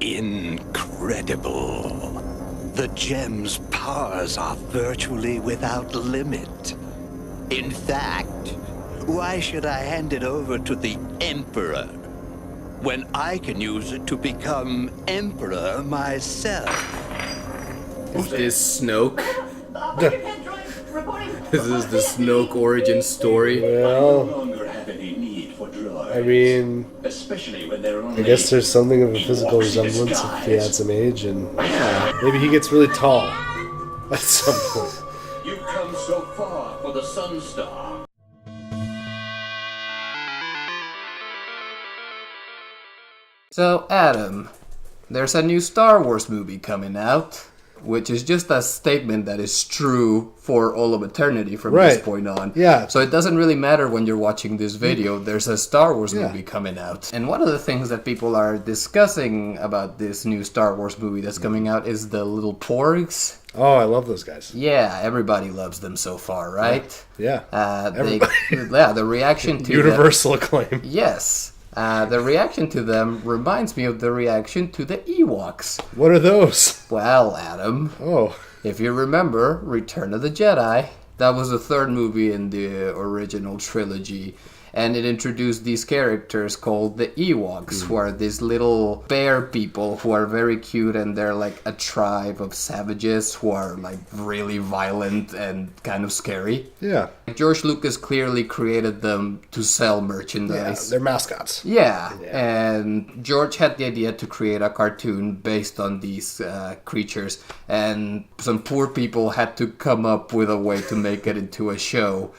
Incredible. The gem's powers are virtually without limit. In fact, why should I hand it over to the Emperor when I can use it to become Emperor myself? Is this Snoke? This is the Snoke origin story. Well, I mean, I guess there's something of a physical resemblance if he had some age, and maybe he gets really tall at some point. You've come so far for the Sun Star. So, Adam, there's a new Star Wars movie coming out, which is just a statement that is true for all of eternity from this point on. Yeah. So it doesn't really matter when you're watching this video, there's a Star Wars movie coming out. And one of the things that people are discussing about this new Star Wars movie that's coming out is the little porgs. Oh, I love those guys. Yeah, everybody loves them so far, right? Yeah. The reaction to universal acclaim. Yes. The reaction to them reminds me of the reaction to the Ewoks. What are those? Well, Adam. Oh. If you remember, Return of the Jedi, that was the third movie in the original trilogy. And it introduced these characters called the Ewoks, who are these little bear people who are very cute, and they're like a tribe of savages who are like really violent and kind of scary. Yeah. George Lucas clearly created them to sell merchandise. Yeah, they're mascots. Yeah, and George had the idea to create a cartoon based on these creatures, and some poor people had to come up with a way to make it into a show.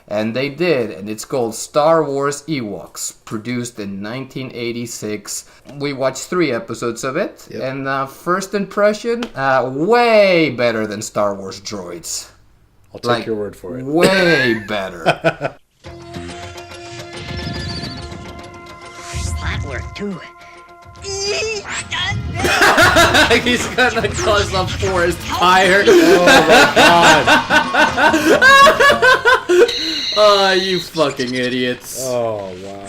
And they did, and it's called Star Wars Ewoks, produced in 1986. We watched 3 episodes of it, and first impression, way better than Star Wars Droids. I'll take your word for it. Way better. That worked too. He's gonna cause a forest fire. Oh my god. Oh, you fucking idiots. Oh, wow.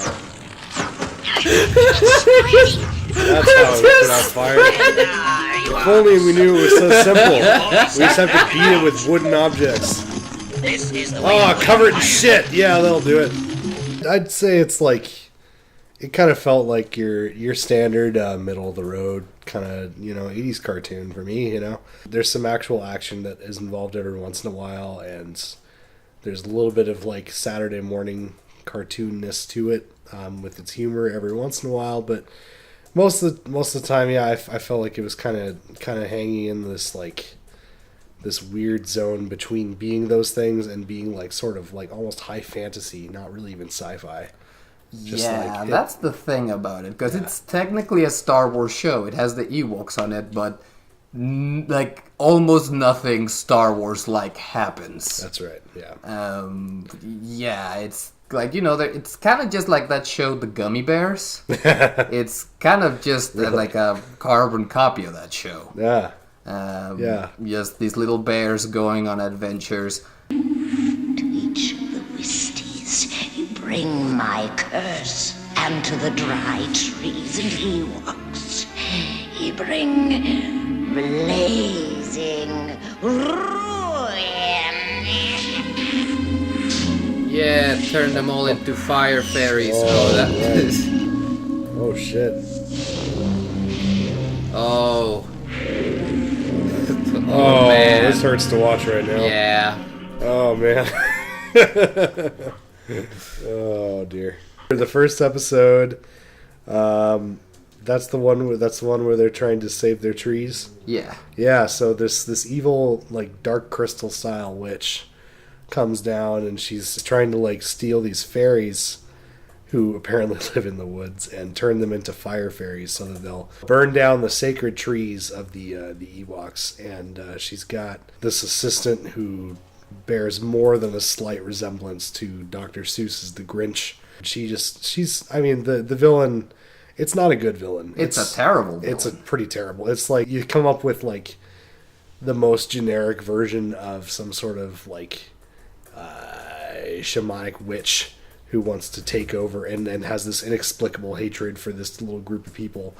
That's how it put out fire. If only we knew it was so simple. We just have to beat it with wooden objects. Oh, cover it in shit. Yeah, that'll do it. I'd say it's like, it kind of felt like your standard middle of the road kind of, 80s cartoon for me, There's some actual action that is involved every once in a while, and there's a little bit of like Saturday morning cartoonness to it, with its humor every once in a while, but most of the time, I felt like it was kind of hanging in this like this weird zone between being those things and being like sort of like almost high fantasy, not really even sci-fi. That's the thing about it, because it's technically a Star Wars show. It has the Ewoks on it, but like almost nothing Star Wars like happens. That's right. Yeah. It's like, it's kind of just like that show, The Gummy Bears. It's kind of just like a carbon copy of that show. Yeah. Just these little bears going on adventures. To each of the Wisties, you bring my curse, and to the dry trees and Ewoks, you bring blazing ruin. Yeah, turn them all into fire fairies. Oh shit. Oh. Oh man, this hurts to watch right now. Yeah. Oh man. Oh dear. The first episode, that's the one where they're trying to save their trees. Yeah. Yeah. So this evil like dark crystal style witch comes down, and she's trying to like steal these fairies who apparently live in the woods and turn them into fire fairies so that they'll burn down the sacred trees of the Ewoks. And she's got this assistant who bears more than a slight resemblance to Dr. Seuss's The Grinch. The villain, it's not a good villain. It's a terrible villain. It's a pretty terrible. It's like you come up with like the most generic version of some sort of like shamanic witch who wants to take over and has this inexplicable hatred for this little group of people.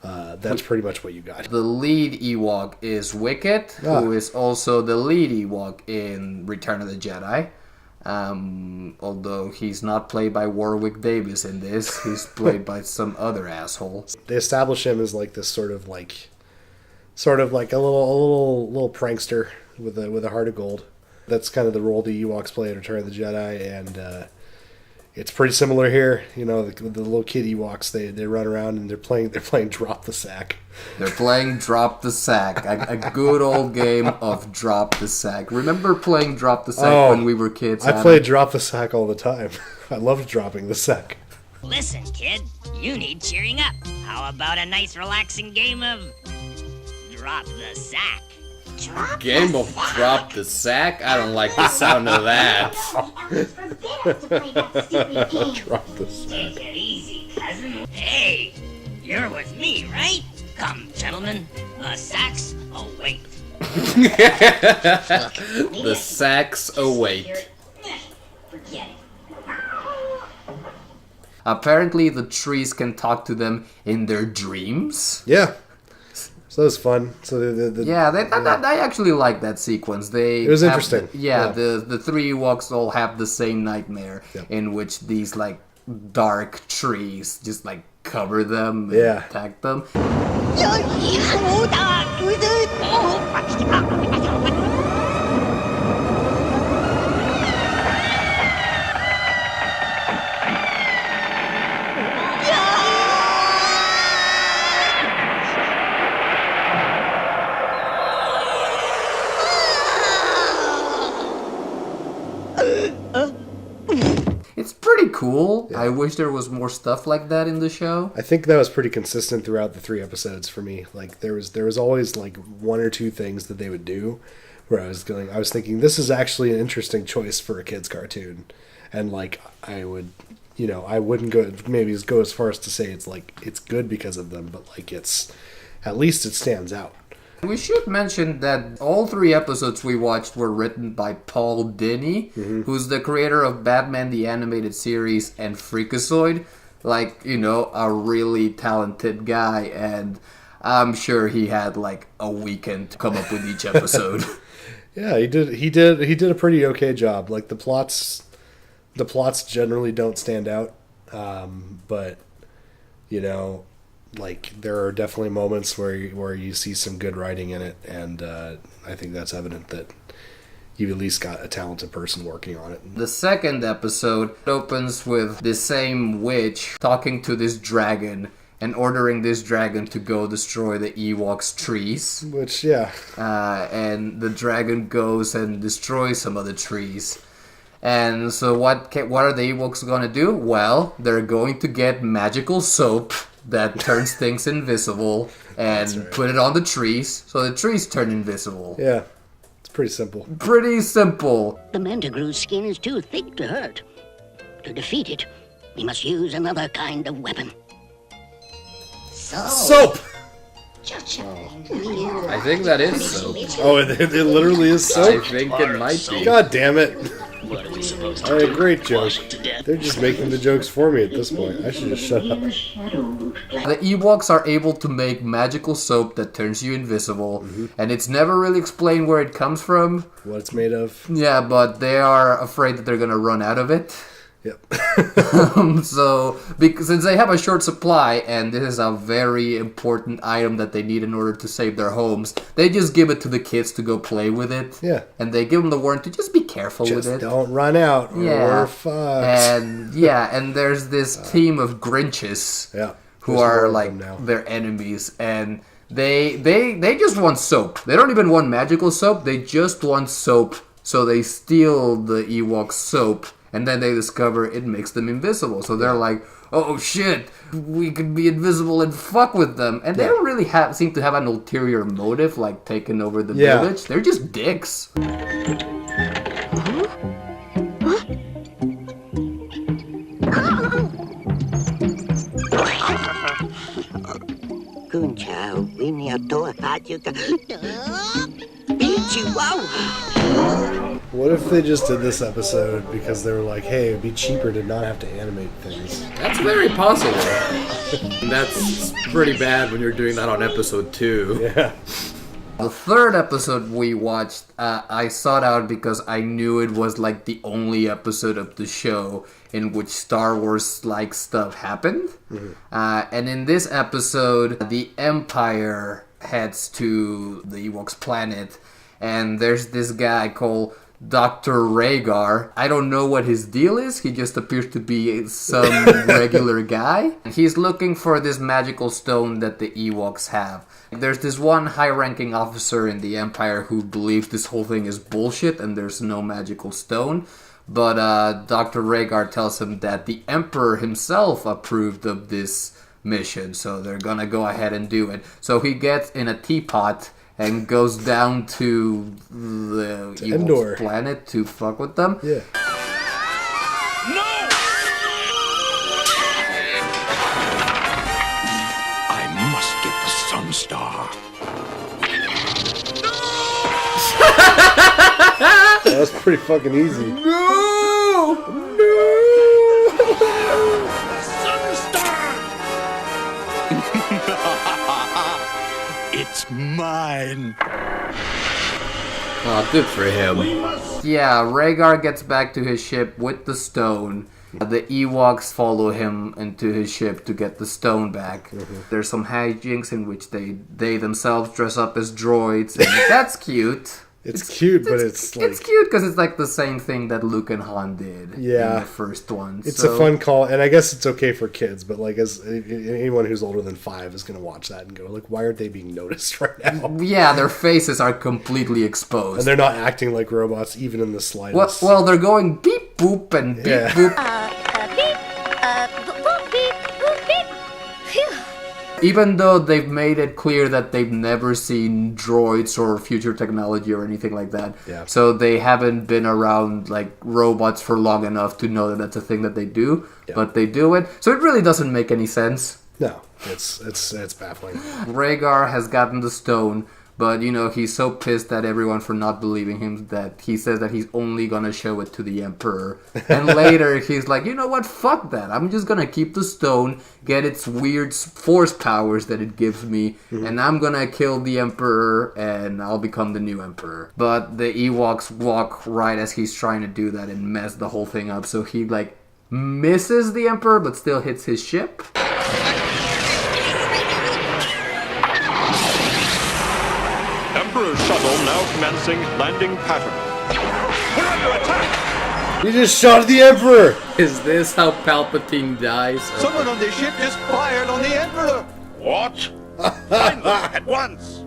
That's pretty much what you got. The lead Ewok is Wicket, who is also the lead Ewok in Return of the Jedi. Although he's not played by Warwick Davis in this, he's played by some other asshole. They establish him as like this sort of like a little prankster with a heart of gold. That's kind of the role the Ewoks play in Return of the Jedi, and it's pretty similar here. You know, the little kid Ewoks, they run around and they're playing Drop the Sack. They're playing Drop the Sack, a good old game of Drop the Sack. Remember playing Drop the Sack when we were kids? I played Drop the Sack all the time. I loved dropping the sack. Listen, kid, you need cheering up. How about a nice relaxing game of Drop the Sack? Game of Drop the Sack? I don't like the sound of that. Drop the Sack. Take it easy, cousin. Hey, you're with me, right? Come, gentlemen. The sacks await. The sacks await. Forget it. Apparently the trees can talk to them in their dreams. Yeah. So that was fun. So I actually like that sequence. It was interesting. The three Ewoks all have the same nightmare in which these like dark trees just like cover them and attack them. It's pretty cool. Yeah. I wish there was more stuff like that in the show. I think that was pretty consistent throughout the 3 episodes for me. Like there was always like 1 or 2 things that they would do where I was thinking this is actually an interesting choice for a kid's cartoon. And like I wouldn't go as far as to say it's good because of them, but like at least it stands out. We should mention that all 3 episodes we watched were written by Paul Dini, who's the creator of Batman the Animated Series and Freakazoid. Like, a really talented guy, and I'm sure he had like a weekend to come up with each episode. Yeah, he did a pretty okay job. Like the plots generally don't stand out, but like there are definitely moments where you see some good writing in it, and I think that's evident that you've at least got a talented person working on it. The second episode opens with the same witch talking to this dragon and ordering this dragon to go destroy the Ewoks' trees. Which, yeah. And the dragon goes and destroys some of the trees. And so what are the Ewoks going to do? Well, they're going to get magical soap that turns things invisible and put it on the trees so the trees turn invisible. Yeah, it's pretty simple. Pretty simple. The Mantigrew's skin is too thick to hurt. To defeat it, we must use another kind of weapon. Soap! I think that is soap. Oh, it literally is soap? I think it might be. God damn it. Alright, great joke. They're just making the jokes for me at this point. I should just shut up. The Ewoks are able to make magical soap that turns you invisible, and it's never really explained where it comes from. What it's made of. Yeah, but they are afraid that they're gonna run out of it. Yep. Since they have a short supply, and this is a very important item that they need in order to save their homes, they just give it to the kids to go play with it. Yeah. And they give them the warning to just be careful with it. Just don't run out, or we're fucked. And there's this team of Grinches who are like their enemies, and they just want soap. They don't even want magical soap, they just want soap, so they steal the Ewok soap. And then they discover it makes them invisible. So they're like, oh shit, we could be invisible and fuck with them. And they don't really seem to have an ulterior motive, like taking over the village. They're just dicks. What if they just did this episode because they were like, hey, it'd be cheaper to not have to animate things? That's very possible. That's pretty bad when you're doing that on episode 2. Yeah. The third episode we watched, I sought out because I knew it was like the only episode of the show in which Star Wars-like stuff happened. Mm-hmm. And in this episode, the Empire heads to the Ewoks planet, and there's this guy called Dr. Rhaegar. I don't know what his deal is. He just appears to be some regular guy. He's looking for this magical stone that the Ewoks have. There's this one high-ranking officer in the Empire who believes this whole thing is bullshit and there's no magical stone. But Dr. Rhaegar tells him that the Emperor himself approved of this mission, so they're gonna go ahead and do it. So he gets in a teapot and goes down to the Ewoks planet to fuck with them. Yeah. No! I must get the Sunstar. That was pretty fucking easy. No! It's mine. Oh, good for him. Yeah, Rhaegar gets back to his ship with the stone. The Ewoks follow him into his ship to get the stone back. Mm-hmm. There's some hijinks in which they themselves dress up as droids, and that's cute. It's cute, but it's like... It's cute because it's like the same thing that Luke and Han did in the first one. It's a fun call, and I guess it's okay for kids, but like as anyone who's older than 5 is going to watch that and go, like, why aren't they being noticed right now? Yeah, their faces are completely exposed. And they're not acting like robots, even in the slightest. Well, they're going beep boop and beep boop. Even though they've made it clear that they've never seen droids or future technology or anything like that. Yeah. So they haven't been around like robots for long enough to know that that's a thing that they do. Yeah. But they do it. So it really doesn't make any sense. No, it's baffling. Rhaegar has gotten the stone, but you know, he's so pissed at everyone for not believing him that he says that he's only gonna show it to the Emperor. And later he's like, you know what, fuck that. I'm just gonna keep the stone, get its weird force powers that it gives me, and I'm gonna kill the Emperor and I'll become the new Emperor. But the Ewoks walk right as he's trying to do that and mess the whole thing up. So he like misses the Emperor but still hits his ship. Emperor's shuttle now commencing landing pattern. We're under attack! You just shot the Emperor! Is this how Palpatine dies? Someone on this ship just fired on the Emperor. What? Find them at once!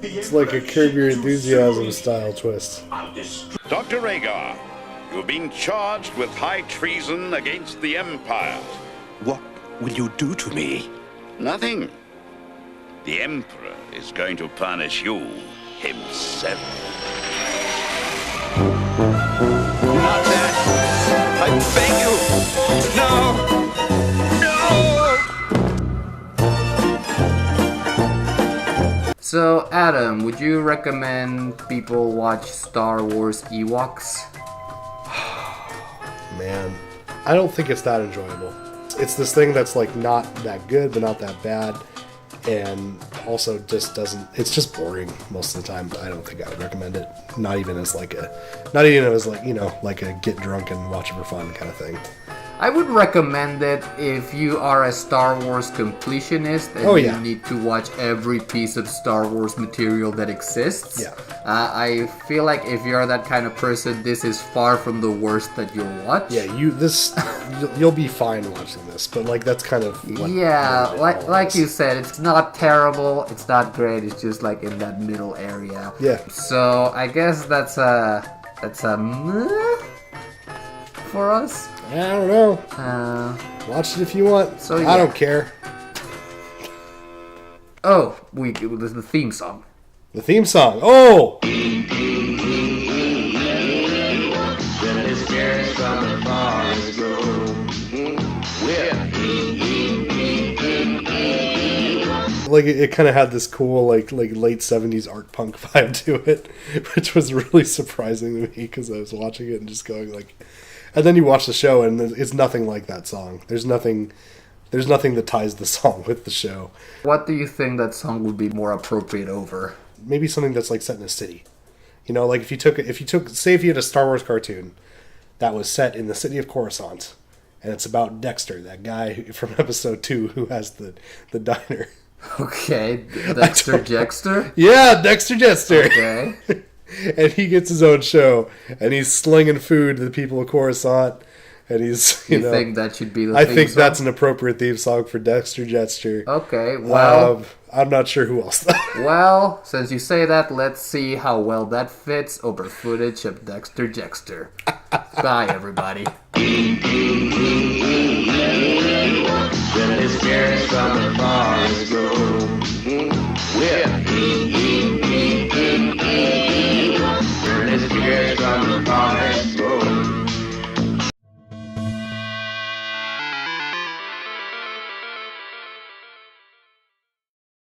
It's like a Curb Your Enthusiasm style twist. Dr. Rhaegar, you've been charged with high treason against the Empire. What will you do to me? Nothing. The Emperor is going to punish you himself. Not that. I beg you. No. So, Adam, would you recommend people watch Star Wars Ewoks? Man, I don't think it's that enjoyable. It's this thing that's like not that good, but not that bad. And also just doesn't, it's just boring most of the time. I don't think I would recommend it. Not even as like, you know, like a get drunk and watch it for fun kind of thing. I would recommend it if you are a Star Wars completionist and you need to watch every piece of Star Wars material that exists. Yeah. I feel like if you're that kind of person, this is far from the worst that you'll watch. Yeah, you'll be fine watching this, but like that's kind of what like you said, it's not terrible, it's not great, it's just like in that middle area. Yeah. So I guess that's a meh for us. I don't know. Watch it if you want. So I don't care. Oh, there's the theme song. The theme song. Oh! Like it kind of had this cool like late 70s art punk vibe to it, which was really surprising to me because I was watching it and just going like, And then you watch the show, and it's nothing like that song. There's nothing that ties the song with the show. What do you think that song would be more appropriate over? Maybe something that's like set in a city. You know, like if you took, say if you had a Star Wars cartoon that was set in the city of Coruscant, and it's about Dexter, that guy from episode 2 who has the diner. Okay, Dexter Jexter? Yeah, Dexter Jester. Okay. And he gets his own show, and he's slinging food to the people of Coruscant, and he's, you know... think that should be the I theme think song? that's an appropriate theme song for Dexter Jester. Okay, well... I'm not sure who else, though. Well, since you say that, let's see how well that fits over footage of Dexter Jexter. Bye, everybody. With his spirits from the forest